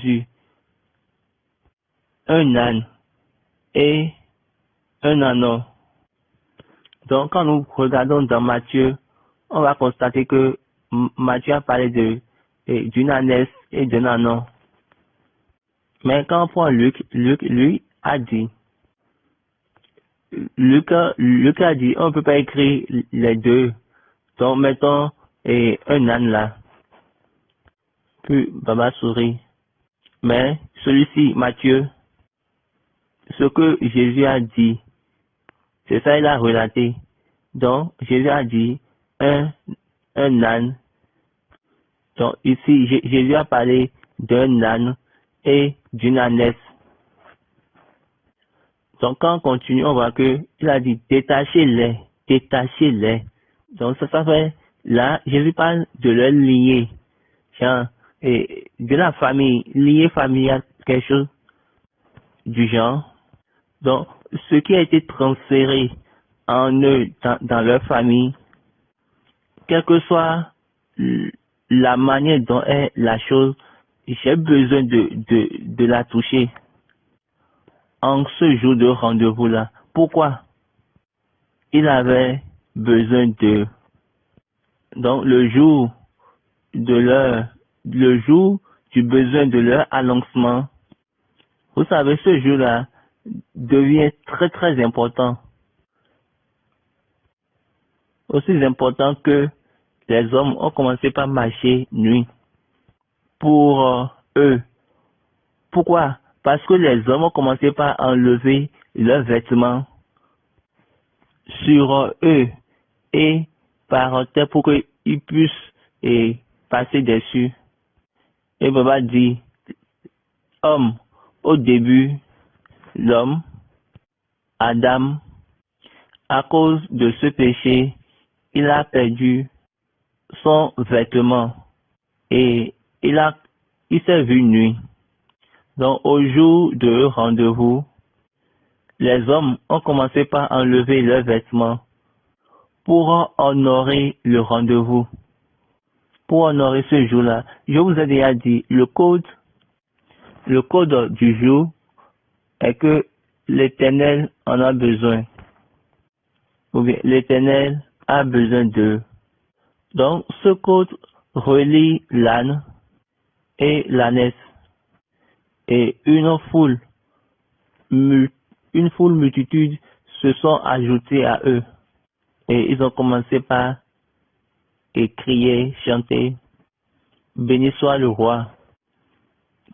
Jésus un âne et un âneau. Donc, quand nous regardons dans Matthieu, on va constater que Matthieu a parlé d'une ânesse et d'un âneau. Mais quand on prend Luc, lui a dit, Luc a dit, on ne peut pas écrire les deux. Donc, mettons un âne là. Puis, Baba sourit. Mais, celui-ci, Matthieu, ce que Jésus a dit, c'est ça il a relaté. Donc, Jésus a dit un âne. Donc, ici, Jésus a parlé d'un âne et d'une ânesse. Donc, quand on continue, on voit que il a dit détachez-les. Donc, ça fait, là, Jésus parle de leur lier. Genre, et de la famille, lier familial, quelque chose du genre. Donc, ce qui a été transféré en eux, dans leur famille, quelle que soit la manière dont est la chose, j'ai besoin de la toucher en ce jour de rendez-vous-là. Pourquoi? Il avait besoin de... Donc, le jour du besoin de leur annoncement, vous savez, ce jour-là devient très très important. Aussi important que les hommes ont commencé par marcher nuit. Pour eux. Pourquoi? Parce que les hommes ont commencé par enlever leurs vêtements sur eux et par terre pour qu'ils puissent passer dessus. Et Baba dit, homme, au début, l'homme, Adam, à cause de ce péché, il a perdu son vêtement et il s'est vu nu. Donc, au jour de rendez-vous, les hommes ont commencé par enlever leurs vêtements pour honorer le rendez-vous. Pour honorer ce jour-là, je vous ai déjà dit, le code du jour est que l'Éternel en a besoin. Ou bien, l'Éternel a besoin d'eux. Donc, ce code relie l'âne et l'ânesse. Et une foule multitude se sont ajoutées à eux. Et ils ont commencé par crier, chanter, béni soit le roi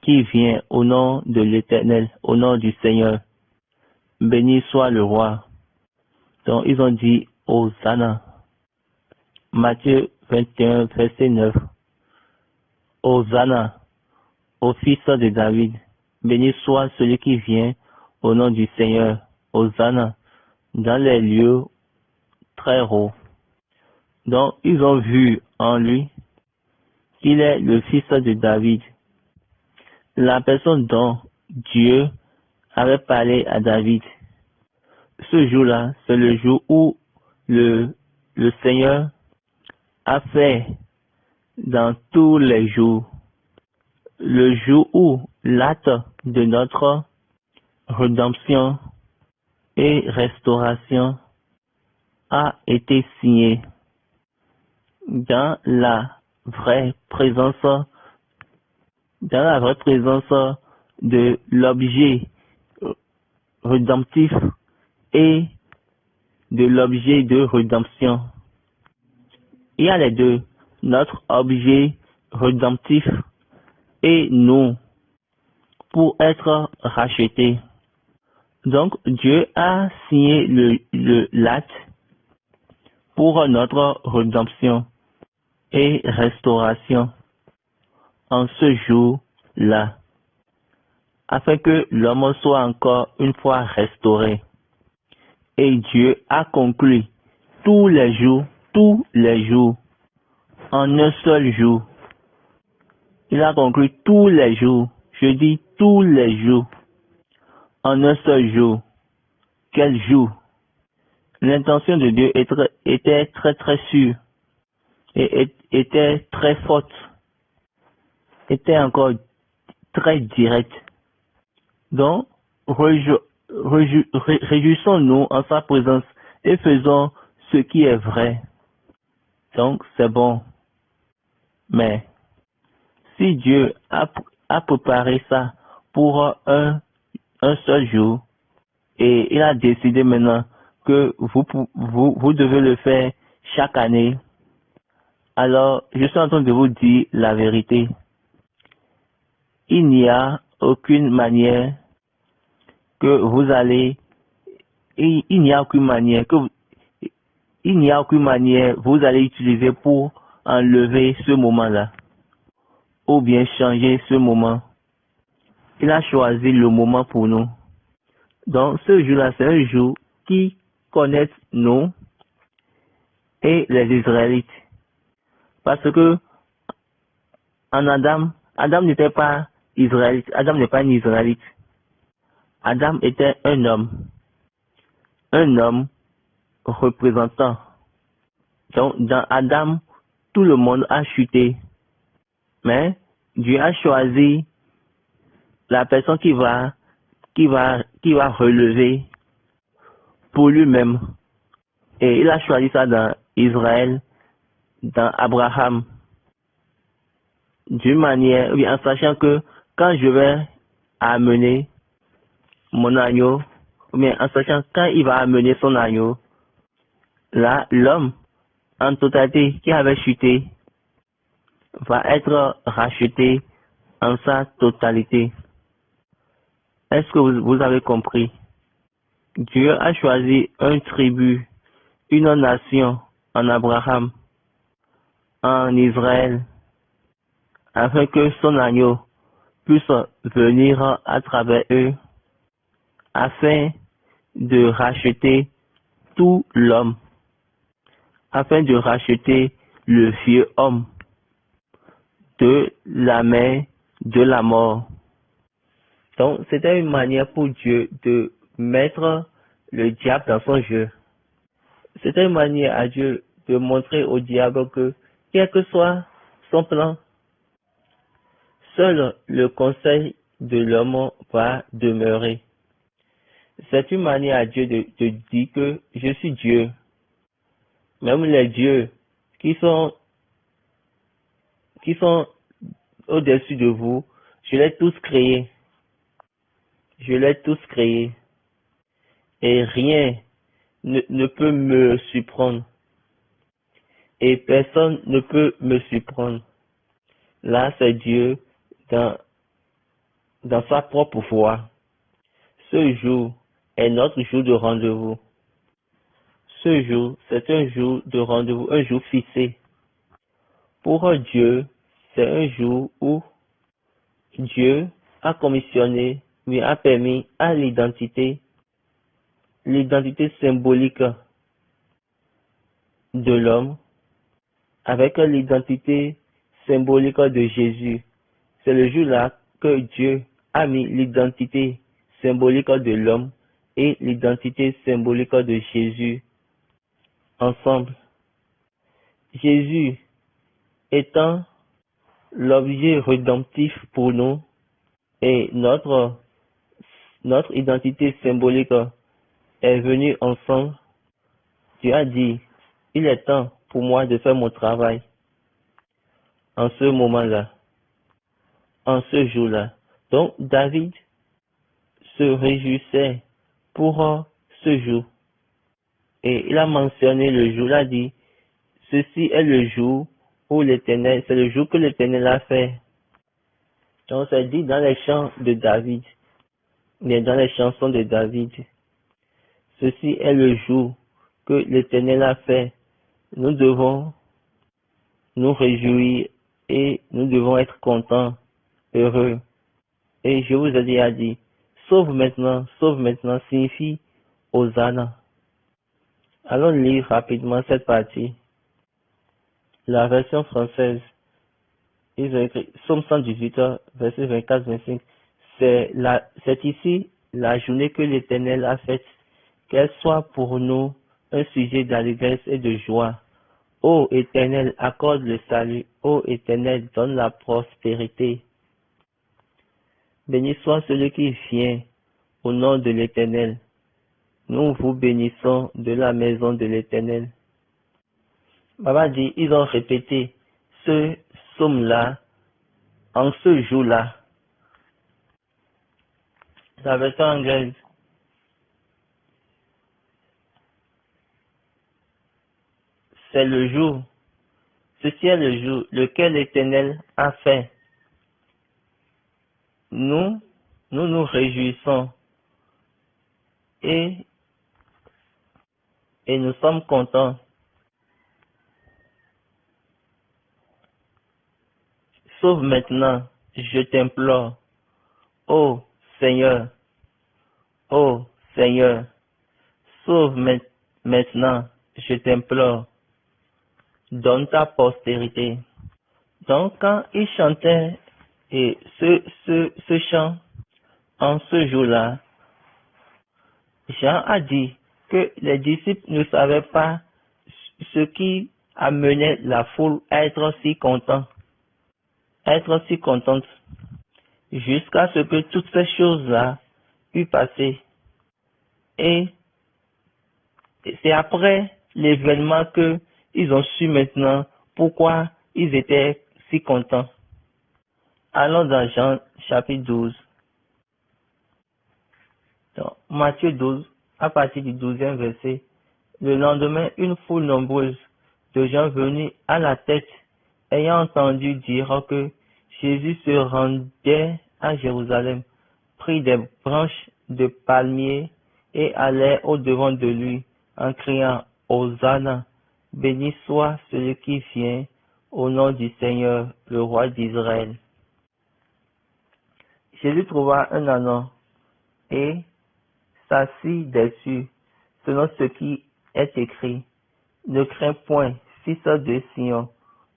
qui vient au nom de l'Éternel, au nom du Seigneur. Béni soit le roi. Donc ils ont dit Hosanna. Matthieu 21, verset 9. Hosanna au fils de David. Béni soit celui qui vient au nom du Seigneur. Hosanna dans les lieux très hauts. Donc, ils ont vu en lui qu'il est le fils de David. La personne dont Dieu avait parlé à David. Ce jour-là, c'est le jour où le Seigneur a fait dans tous les jours. Le jour où l'acte de notre rédemption et restauration a été signé dans la vraie présence de l'objet rédemptif et de l'objet de rédemption. Il y a les deux, notre objet rédemptif et nous, pour être rachetés. Donc, Dieu a signé l'acte pour notre rédemption et restauration en ce jour-là, afin que l'homme soit encore une fois restauré. Et Dieu a conclu tous les jours, en un seul jour. Il a conclu tous les jours, je dis tous les jours, en un seul jour. Quel jour? L'intention de Dieu était très très sûre et était très forte, était encore très direct. Donc, réjouissons-nous en sa présence et faisons ce qui est vrai. Donc, c'est bon. Mais, si Dieu a préparé ça pour un seul jour, et il a décidé maintenant que vous devez le faire chaque année, alors je suis en train de vous dire la vérité. Il n'y a aucune manière que vous allez, il n'y a aucune manière vous allez utiliser pour enlever ce moment-là, ou bien changer ce moment. Il a choisi le moment pour nous. Donc, ce jour-là, c'est un jour qui connaît nous et les Israélites. Parce que, en Adam n'était pas Israélite. Adam n'est pas un Israélite. Adam était un homme représentant. Donc, dans Adam, tout le monde a chuté. Mais, Dieu a choisi la personne qui va relever pour lui-même. Et il a choisi ça dans Israël, dans Abraham. D'une manière, oui, en sachant que quand je vais amener mon agneau, ou bien en sachant quand il va amener son agneau, là, l'homme en totalité qui avait chuté va être racheté en sa totalité. Est-ce que vous avez compris? Dieu a choisi un tribu, une nation en Abraham, en Israël, afin que son agneau puisse venir à travers eux, afin de racheter tout l'homme, afin de racheter le vieux homme de la main de la mort. Donc, c'était une manière pour Dieu de mettre le diable dans son jeu. C'était une manière à Dieu de montrer au diable que, quel que soit son plan, seul le conseil de l'homme va demeurer. C'est une manière à Dieu de dire que je suis Dieu. Même les dieux qui sont au-dessus de vous, je les ai tous créés. Je les ai tous créés. Et rien ne peut me surprendre. Et personne ne peut me surprendre. Là, c'est Dieu dans sa propre voie. Ce jour est notre jour de rendez-vous. Ce jour, c'est un jour de rendez-vous, un jour fixé. Pour Dieu, c'est un jour où Dieu a commissionné, lui a permis à l'identité symbolique de l'homme, avec l'identité symbolique de Jésus. C'est le jour-là que Dieu a mis l'identité symbolique de l'homme et l'identité symbolique de Jésus ensemble. Jésus étant l'objet rédemptif pour nous et notre identité symbolique est venue ensemble. Dieu a dit, il est temps pour moi de faire mon travail en ce moment-là, en ce jour-là. Donc David se réjouissait pour ce jour. Et il a mentionné le jour, il a dit, ceci est le jour où l'Éternel, c'est le jour que l'Éternel a fait. Donc c'est dit dans les chants de David, mais dans les chansons de David, ceci est le jour que l'Éternel a fait. Nous devons nous réjouir et nous devons être contents, heureux. Et je vous ai déjà dit, sauve maintenant signifie Hosanna. Allons lire rapidement cette partie. La version française, ils ont écrit Psaume 118, verset 24-25. C'est ici la journée que l'Éternel a faite, qu'elle soit pour nous un sujet d'allégresse et de joie. Ô Éternel, accorde le salut. Ô Éternel, donne la prospérité. Béni soit celui qui vient au nom de l'Éternel. Nous vous bénissons de la maison de l'Éternel. Baba dit, ils ont répété ce psaume-là en ce jour-là. La version anglaise. C'est le jour. Ceci est le jour lequel l'Éternel a fait. Nous nous réjouissons et nous sommes contents. Sauve maintenant, je t'implore. Ô Seigneur, sauve maintenant, je t'implore. Donne ta postérité. Donc quand il chantait et ce chant en ce jour-là, Jean a dit que les disciples ne savaient pas ce qui amenait la foule à être si contente, jusqu'à ce que toutes ces choses-là eussent passé. Et c'est après l'événement que ils ont su maintenant pourquoi ils étaient si contents. Allons dans Jean chapitre 12. Donc, Matthieu 12, à partir du 12e verset. Le lendemain, une foule nombreuse de gens venus à la tête, ayant entendu dire que Jésus se rendait à Jérusalem, prit des branches de palmier et allait au-devant de lui en criant Hosanna, béni soit celui qui vient au nom du Seigneur, le roi d'Israël. Jésus trouva un ânon et s'assit dessus, selon ce qui est écrit. Ne crains point, fils de Sion,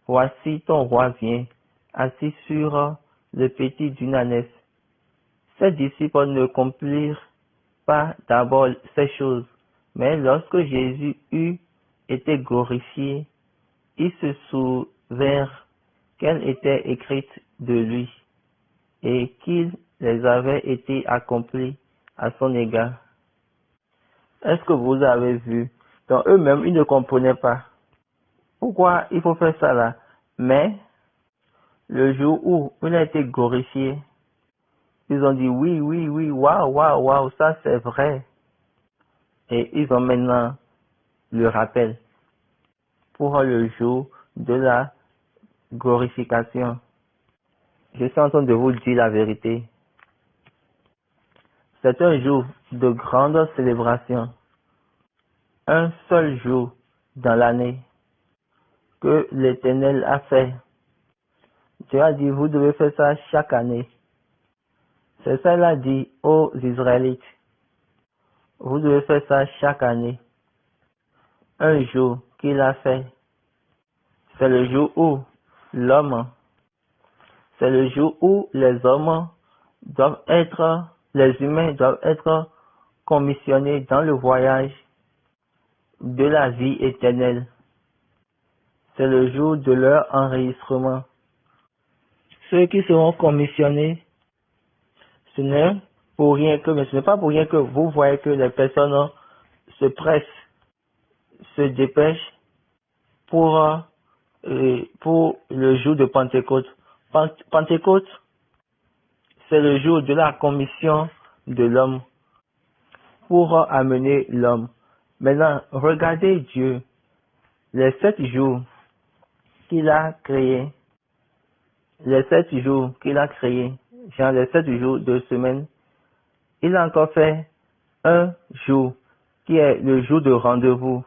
voici ton roi vient, assis sur le petit d'une ânesse. Ses disciples ne comprirent pas d'abord ces choses, mais lorsque Jésus eut été glorifié, ils se souvinrent qu'elles étaient écrites de lui, et qu'il les avait été accomplis à son égard. Est-ce que vous avez vu? Donc eux-mêmes, ils ne comprenaient pas pourquoi il faut faire ça là. Mais le jour où il a été glorifié, ils ont dit oui, waouh, ça c'est vrai. Et ils ont maintenant le rappel pour le jour de la glorification. Je suis en train de vous dire la vérité. C'est un jour de grande célébration. Un seul jour dans l'année que l'Éternel a fait. Dieu a dit, vous devez faire ça chaque année. C'est ça qu'il a dit aux Israélites. Vous devez faire ça chaque année. Un jour qu'il a fait. C'est le jour où c'est le jour où les hommes doivent être, les humains doivent être commissionnés dans le voyage de la vie éternelle. C'est le jour de leur enregistrement. Ceux qui seront commissionnés, ce n'est pas pour rien que vous voyez que les personnes se pressent, se dépêchent pour le jour de Pentecôte. Pentecôte, c'est le jour de la commission de l'homme pour amener l'homme. Maintenant, regardez Dieu, les 7 jours qu'il a créés, genre les 7 jours de semaine, il a encore fait un jour qui est le jour de rendez-vous,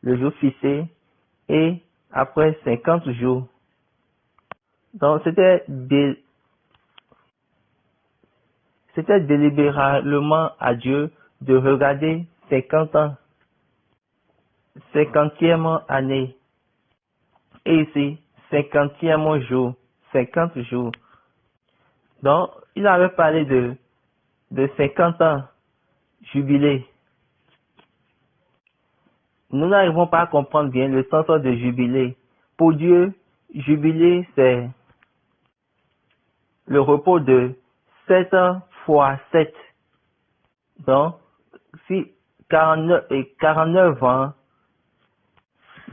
le jour fixé, et après 50 jours. Donc c'était délibérément à Dieu de regarder 50 ans, 50e année, et ici 50e jour, 50 jours. Donc il avait parlé de 50 ans jubilé. Nous n'arrivons pas à comprendre bien le sens de jubilé. Pour Dieu, jubilé, c'est le repos de 7 fois 7. Donc, si 49 ans,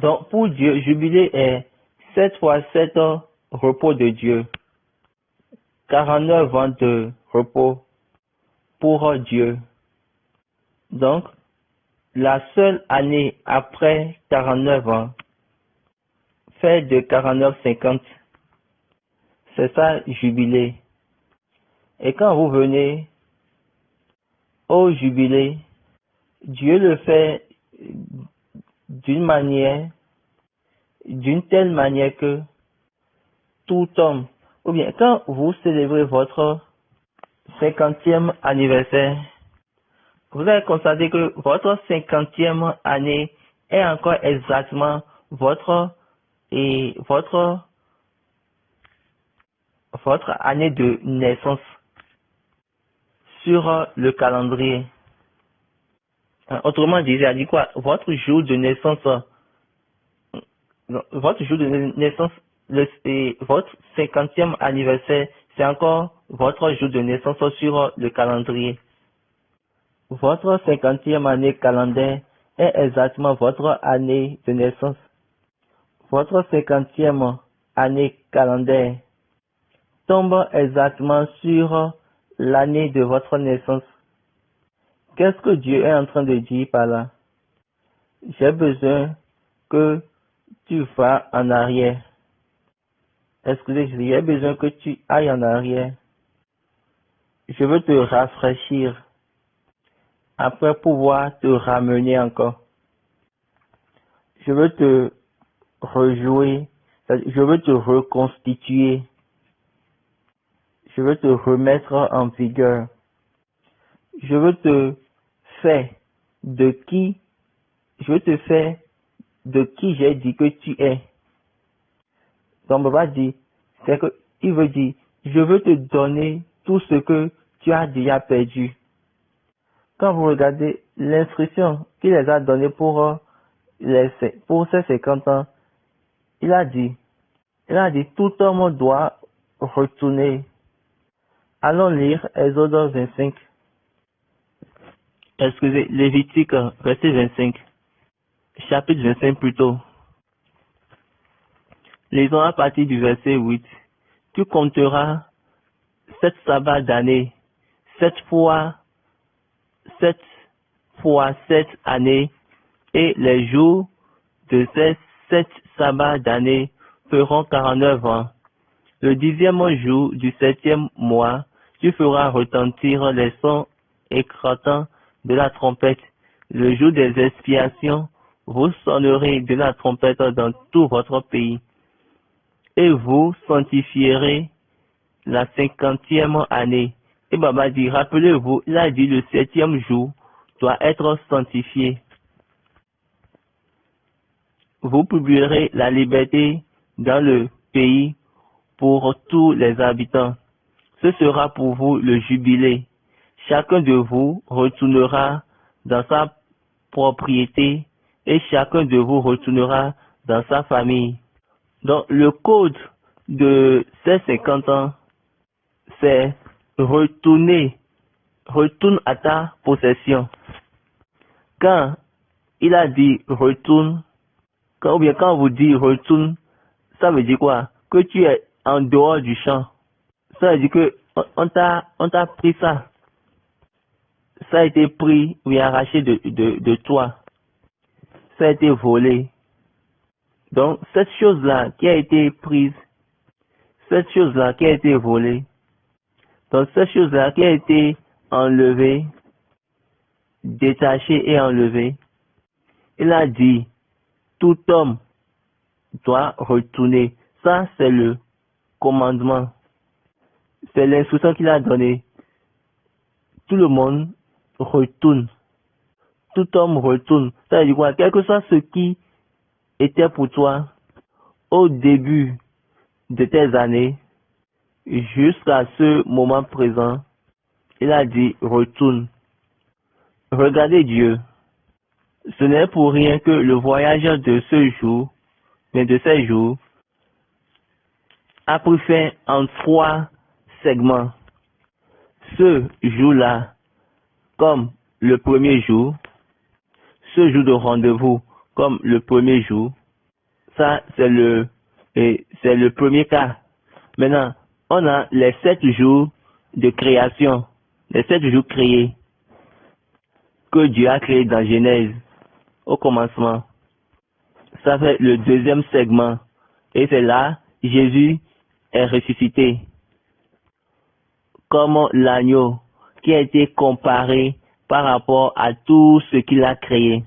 donc pour Dieu, jubilé est 7 fois 7 repos de Dieu. 49 ans de repos pour Dieu. Donc, la seule année après 49 ans fait de 49 50. C'est ça, jubilé. Et quand vous venez au jubilé, Dieu le fait d'une telle manière que tout homme, ou bien quand vous célébrez votre 50e anniversaire, vous allez constater que votre 50e année est encore exactement votre année de naissance sur le calendrier. Autrement dit, il dit quoi? Votre jour de naissance, votre 50e anniversaire, c'est encore votre jour de naissance sur le calendrier. Votre 50e année calendaire est exactement votre année de naissance. Votre 50e année calendaire tombe exactement sur l'année de votre naissance. Qu'est-ce que Dieu est en train de dire par là? J'ai besoin que tu vas en arrière. Excusez, j'ai besoin que tu ailles en arrière. Je veux te rafraîchir après pouvoir te ramener encore. Je veux te rejouer, je veux te reconstituer. Je veux te remettre en vigueur. Je veux te faire de qui j'ai dit que tu es. Donc, papa dit, c'est que, il veut dire, je veux te donner tout ce que tu as déjà perdu. Quand vous regardez l'instruction qu'il les a donnée pour ces 50 ans, il a dit, tout homme doit retourner. Allons lire Exode 25. Excusez, Lévitique, verset 25. Chapitre 25 plutôt. Lisons à partir du verset 8. Tu compteras 7 sabbats d'année, 7 fois 7 années, et les jours de ces 7 sabbats d'année feront 49 ans. Le 10e jour du 7e mois, tu feras retentir les sons éclatants de la trompette. Le jour des expiations, vous sonnerez de la trompette dans tout votre pays. Et vous sanctifierez la 50e année. Et Baba dit, rappelez-vous, il a dit le 7e jour doit être sanctifié. Vous publierez la liberté dans le pays pour tous les habitants. Ce sera pour vous le jubilé. Chacun de vous retournera dans sa propriété et chacun de vous retournera dans sa famille. Donc, le code de ces 50 ans, c'est retourne à ta possession. Quand il a dit retourne, quand on vous dit retourne, ça veut dire quoi? Que tu es en dehors du champ. Ça veut dire que on t'a pris ça. Ça a été pris ou arraché de toi. Ça a été volé. Donc, cette chose-là qui a été prise, cette chose-là qui a été volée, donc cette chose-là qui a été enlevée, détachée et enlevée, il a dit, tout homme doit retourner. Ça, c'est le commandement. C'est l'instruction qu'il a donnée. Tout le monde retourne. Tout homme retourne. Ça veut dire quoi? Quel que soit ce qui était pour toi au début de tes années, jusqu'à ce moment présent, il a dit retourne. Regardez Dieu. Ce n'est pour rien que le voyage de ce jour, mais de ces jours, a pris fin en 3 segments. ce jour-là comme le premier jour, ce jour de rendez-vous comme le premier jour, ça c'est le premier cas. Maintenant, on a les 7 jours de création, les 7 jours créés que Dieu a créés dans Genèse au commencement. Ça fait le deuxième segment. Et c'est là, Jésus est ressuscité comme l'agneau qui a été comparé par rapport à tout ce qu'il a créé.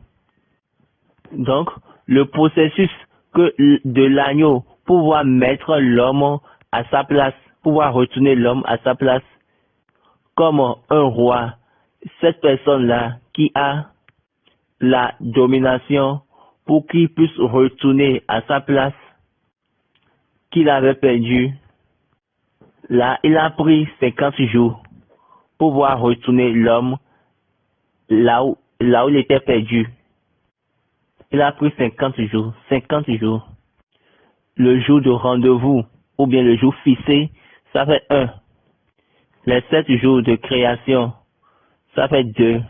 Donc, le processus de l'agneau pour pouvoir mettre l'homme à sa place, pouvoir retourner l'homme à sa place, comme un roi, cette personne-là qui a la domination pour qu'il puisse retourner à sa place qu'il avait perdue. Là, il a pris 50 jours pour pouvoir retourner l'homme là où il était perdu. Il a pris 50 jours. 50 jours. Le jour de rendez-vous, ou bien le jour fixé, ça fait 1. Les 7 jours de création, ça fait 2.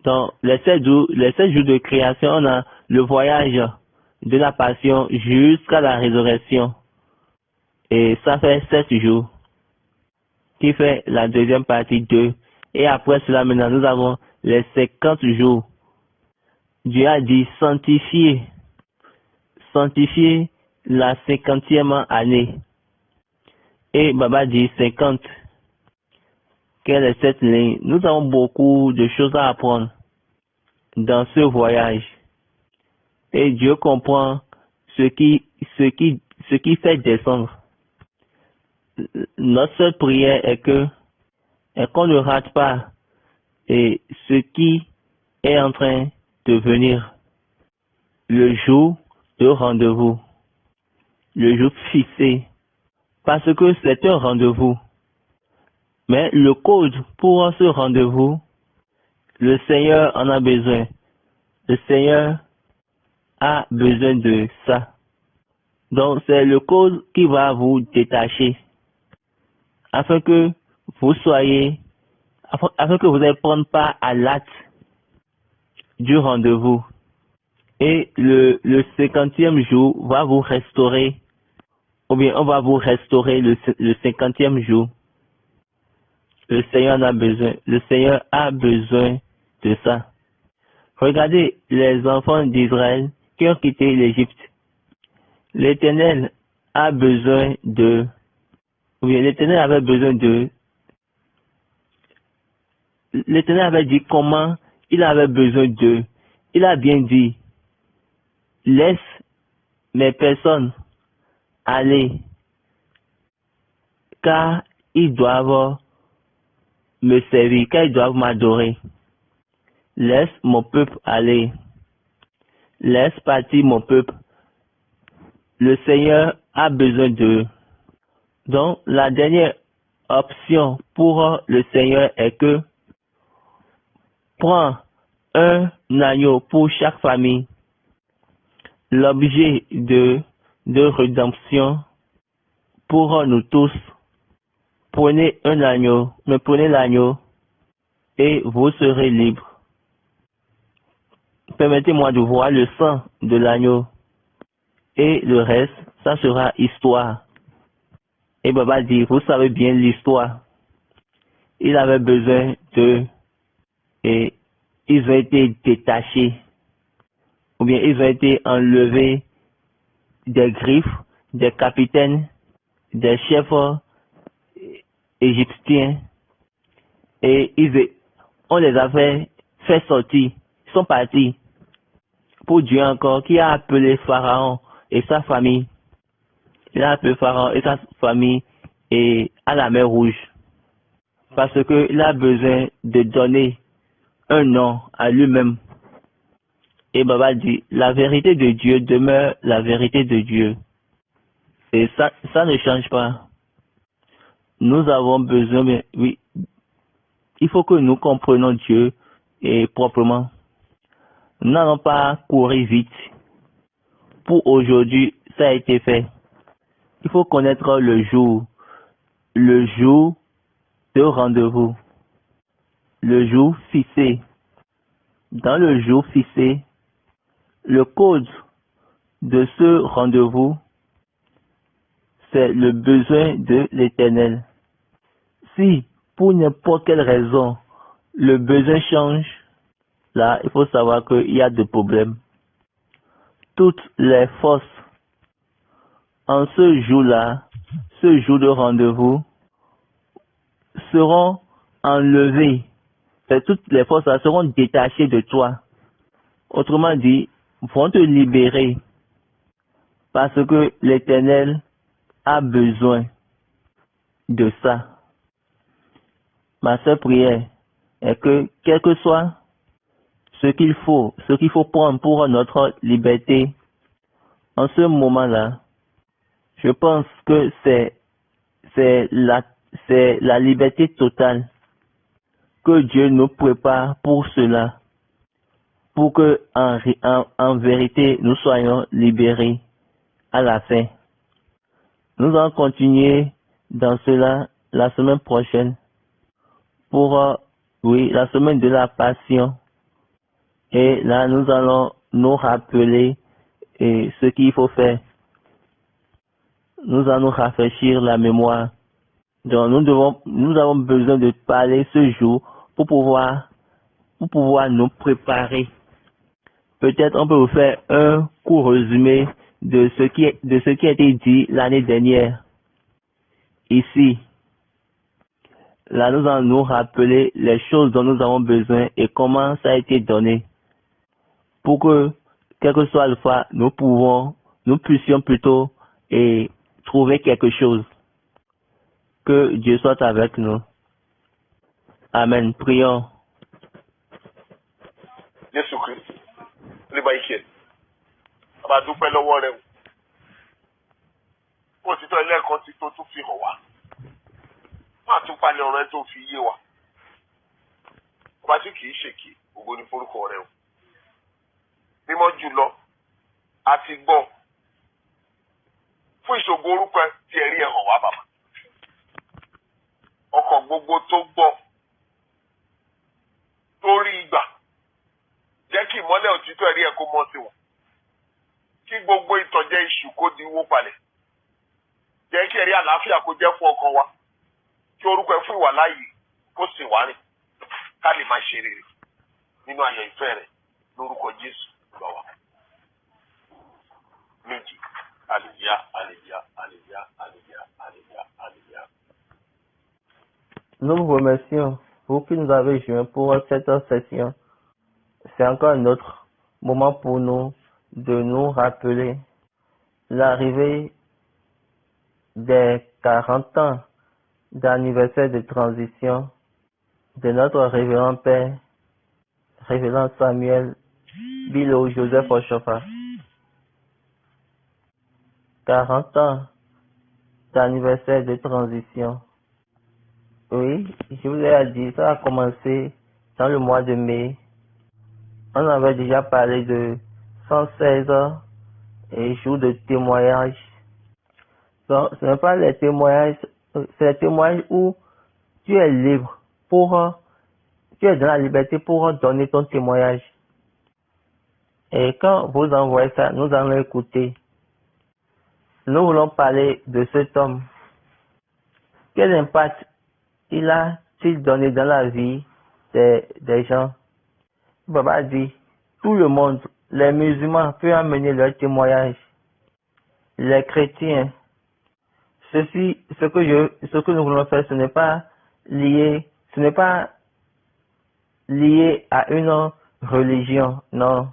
Dans les 7 jours de création, on a le voyage de la passion jusqu'à la résurrection. Et ça fait 7 jours, qui fait la deuxième partie 2. Et après cela, maintenant, nous avons les 50 jours. Dieu a dit sanctifier la 50e année. Et Baba dit 50. Quelle est cette ligne? Nous avons beaucoup de choses à apprendre dans ce voyage. Et Dieu comprend ce qui fait descendre. Notre seule prière est qu'on ne rate pas et ce qui est en train de venir. Le jour de rendez-vous. Le jour fixé. Parce que c'est un rendez-vous. Mais le code pour ce rendez-vous, le Seigneur en a besoin. Le Seigneur a besoin de ça. Donc c'est le code qui va vous détacher. Afin que vous n'allez prendre part à l'acte du rendez-vous. Et le 50e jour va vous restaurer, ou bien on va vous restaurer le 50e jour. Le Seigneur en a besoin. Le Seigneur a besoin de ça. Regardez les enfants d'Israël qui ont quitté l'Égypte. L'Éternel a besoin de, ou bien l'Éternel avait besoin de, l'Éternel avait dit comment il avait besoin d'eux. Il a bien dit, laisse mes personnes aller, car ils doivent me servir, car ils doivent m'adorer. Laisse mon peuple aller. Laisse partir mon peuple. Le Seigneur a besoin d'eux. Donc, la dernière option pour le Seigneur est que prends un agneau pour chaque famille. L'objet de rédemption pour nous tous. Prenez un agneau, mais prenez l'agneau et vous serez libres. Permettez-moi de voir le sang de l'agneau et le reste, ça sera histoire. Et Baba dit, vous savez bien l'histoire. Il avait besoin d'eux et ils ont été détachés ou bien ils ont été enlevés des griffes, des capitaines, des chefs égyptiens et on les avait fait sortir. Ils sont partis pour Dieu encore qui a appelé Pharaon et sa famille. Il a appelé Pharaon et sa famille et à la mer Rouge. Parce qu'il a besoin de donner un nom à lui-même. Et Baba dit, la vérité de Dieu demeure la vérité de Dieu. Et ça ne change pas. Nous avons besoin, mais oui, il faut que nous comprenions Dieu et proprement. Nous n'allons pas courir vite. Pour aujourd'hui, ça a été fait. Il faut connaître le jour de rendez-vous. Le jour fixé. Dans le jour fixé, le code de ce rendez-vous, c'est le besoin de l'Éternel. Si, pour n'importe quelle raison, le besoin change, là, il faut savoir qu'il y a des problèmes. Toutes les forces en ce jour-là, ce jour de rendez-vous, seront enlevées. Toutes les forces là seront détachées de toi. Autrement dit, vont te libérer. Parce que l'Éternel a besoin de ça. Ma seule prière est que, quel que soit ce qu'il faut prendre pour notre liberté, en ce moment-là, je pense que c'est la liberté totale que Dieu nous prépare pour cela, pour que en vérité nous soyons libérés à la fin. Nous allons continuer dans cela la semaine prochaine pour la semaine de la Passion. Et là, nous allons nous rappeler ce qu'il faut faire. Nous allons nous rafraîchir la mémoire. Donc, nous avons besoin de parler ce jour pour pouvoir nous préparer. Peut-être on peut vous faire un court résumé de ce qui a été dit l'année dernière. Ici, là, nous allons nous rappeler les choses dont nous avons besoin et comment ça a été donné. Pour que, quelle que soit le fois, nous puissions plutôt trouver quelque chose. Que Dieu soit avec nous. Amen. Prions. Jésù Kristi nígbà ìṣe àbá dúpẹ́ lọ́wọ́ rẹ o òtítọ́ ilé ẹ̀kọ́ tí tó tún fi hàn wá má tún palẹ̀ ọ̀rọ̀ ẹ tó fi yé wa ọba tí kìí ṣèké ògo ní forúkọ rẹ o mímọ́ jùlọ a ti gbọ́ fún ìṣògo orúkọ tí ẹ̀rí ẹ̀ hàn wá bàbá ọkàn gbogbo tó gbọ́ tó rí ìgbà jẹ́ kí ìmọ́lẹ̀ òtítọ́ ẹ̀rí ẹ̀ kó mọ́ sí wọn kí gbogbo ìtànjẹ ìṣù kó di wó palẹ̀ jẹ́ kí ẹ̀rí àlàáfíà kó jẹ́ fún ọkàn wa kí orúkọ ẹ fún ìwà láàyè kó sì wá rìn ká lè máa ṣe rere nínú ayọ̀ ìfẹ́ rẹ̀ lórúkọ Jésù lọ wa. Méjì àlèyá àlèyá àlèyá àlèyá àlèyá àlèyá. Nous vous remercions, vous qui nous avez joints pour cette session. C'est encore un autre moment pour nous de nous rappeler l'arrivée des 40 ans d'anniversaire de transition de notre révérend Père, révérend Samuel Bilo Joseph Oshofa. 40 ans d'anniversaire de transition. Oui, je vous ai dit, ça a commencé dans le mois de mai. On avait déjà parlé de 116 ans et jours de témoignage. Donc, ce n'est pas les témoignages, c'est les témoignages où tu es libre tu es dans la liberté pour donner ton témoignage. Et quand vous envoyez ça, nous allons écouter. Nous voulons parler de cet homme. Quel impact il a-t-il donné dans la vie des gens? Baba dit, tout le monde, les musulmans peuvent amener leur témoignage. Les chrétiens, ce que nous voulons faire, ce n'est pas lié à une religion, non.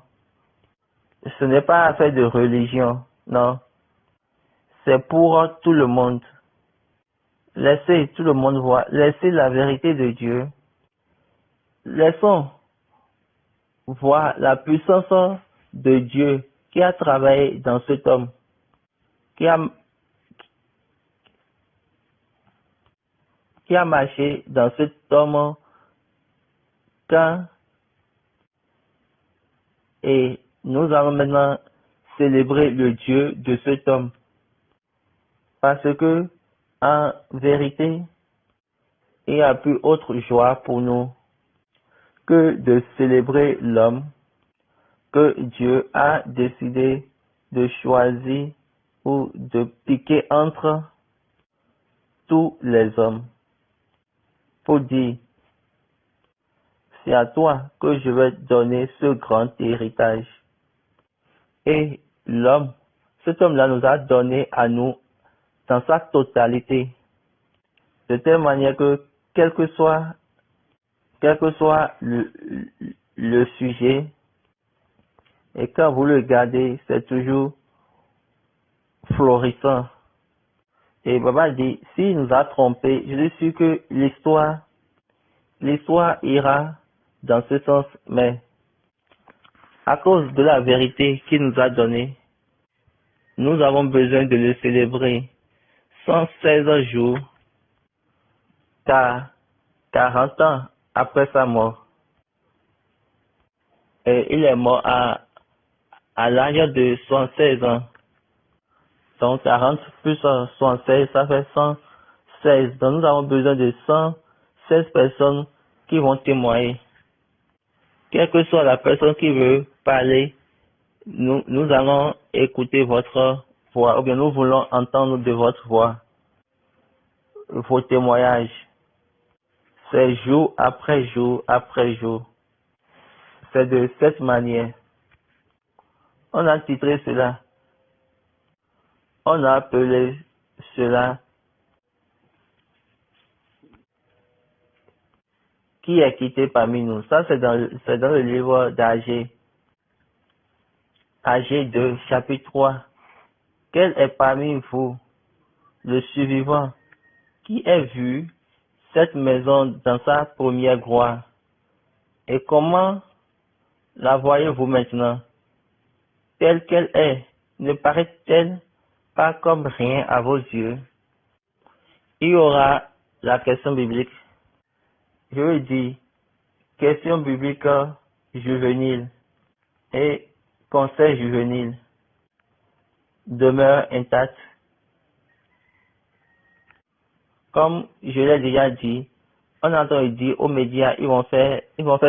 Ce n'est pas affaire de religion, non. C'est pour tout le monde. Laissez tout le monde voir, laissez la vérité de Dieu. Laissons voir la puissance de Dieu qui a travaillé dans cet homme, qui a marché dans cet homme et nous allons maintenant célébrer le Dieu de cet homme. Parce que, en vérité, il n'y a plus autre joie pour nous que de célébrer l'homme que Dieu a décidé de choisir ou de piquer entre tous les hommes. Pour dire, c'est à toi que je vais donner ce grand héritage. Et l'homme, cet homme-là nous a donné à nous dans sa totalité. De telle manière que quel que soit le sujet, et quand vous le regardez, c'est toujours florissant. Et Baba dit, s'il nous a trompés, je suis sûr que l'histoire ira dans ce sens, mais à cause de la vérité qu'il nous a donnée, nous avons besoin de le célébrer 116 jours, car 40 ans après sa mort. Et il est mort à l'âge de 116 ans. Donc 40 plus 76, ça fait 116. Donc nous avons besoin de 116 personnes qui vont témoigner. Quelle que soit la personne qui veut parler, nous allons écouter votre voix, ou bien nous voulons entendre de votre voix vos témoignages. C'est jour après jour après jour. C'est de cette manière. On a titré cela. On a appelé cela qui est quitté parmi nous. Ça, c'est dans le livre d'Agé. Agé 2, chapitre 3. Quel est parmi vous le survivant qui ait vu cette maison dans sa première gloire? Et comment la voyez-vous maintenant? Telle qu'elle est, ne paraît-elle pas comme rien à vos yeux? Il y aura la question biblique. Je veux dire, question biblique juvénile et conseil juvénile demeure intact. Comme je l'ai déjà dit, on entend dire aux médias, ils vont faire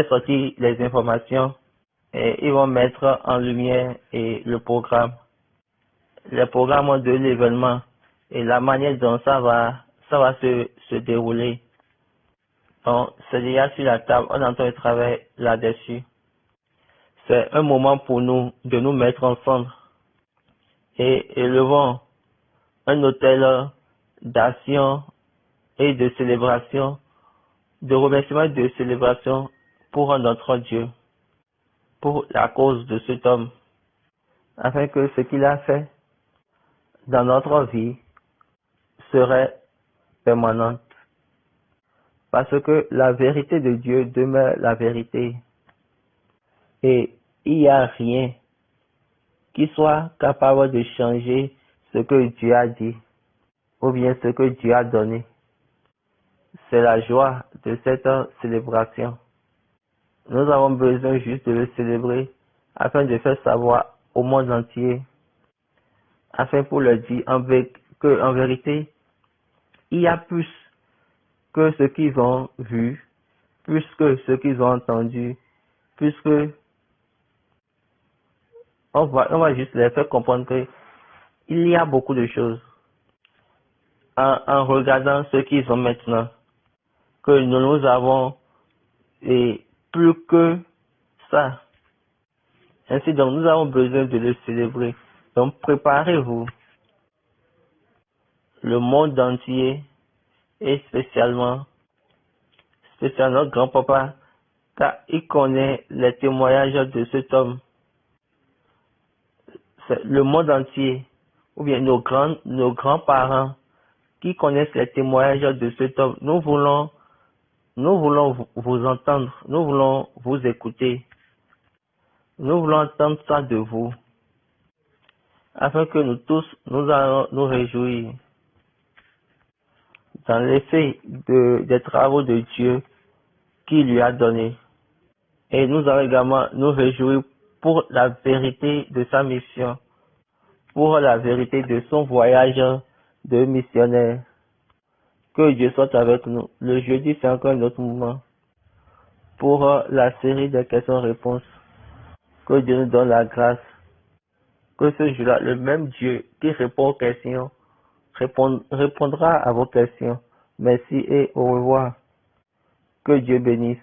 sortir les informations et ils vont mettre en lumière et le programme de l'événement et la manière dont ça va se dérouler. Donc, c'est déjà sur la table, on entend le travail là-dessus. C'est un moment pour nous de nous mettre ensemble et élevons un autel d'action et de célébration, de remerciement et de célébration pour notre Dieu, pour la cause de cet homme, afin que ce qu'il a fait dans notre vie serait permanent. Parce que la vérité de Dieu demeure la vérité. Et il n'y a rien qui soit capable de changer ce que Dieu a dit, ou bien ce que Dieu a donné. C'est la joie de cette célébration. Nous avons besoin juste de le célébrer afin de faire savoir au monde entier, afin pour leur dire que en vérité, il y a plus que ce qu'ils ont vu, plus que ce qu'ils ont entendu, plus que on va juste les faire comprendre que il y a beaucoup de choses en regardant ce qu'ils ont maintenant, que nous avons et plus que ça. Ainsi donc, nous avons besoin de le célébrer. Donc, préparez-vous. Le monde entier et spécialement notre grand-papa, car il connaît les témoignages de cet homme. C'est le monde entier, ou bien nos grands-parents qui connaissent les témoignages de cet homme. Nous voulons vous entendre, nous voulons vous écouter, nous voulons entendre ça de vous, afin que nous tous, nous allons nous réjouir dans l'effet des travaux de Dieu qu'il lui a donné. Et nous allons également nous réjouir pour la vérité de sa mission, pour la vérité de son voyage de missionnaire. Que Dieu soit avec nous. Le jeudi, c'est encore un autre moment pour la série des questions-réponses. Que Dieu nous donne la grâce. Que ce jour-là, le même Dieu qui répond aux questions, répondra à vos questions. Merci et au revoir. Que Dieu bénisse.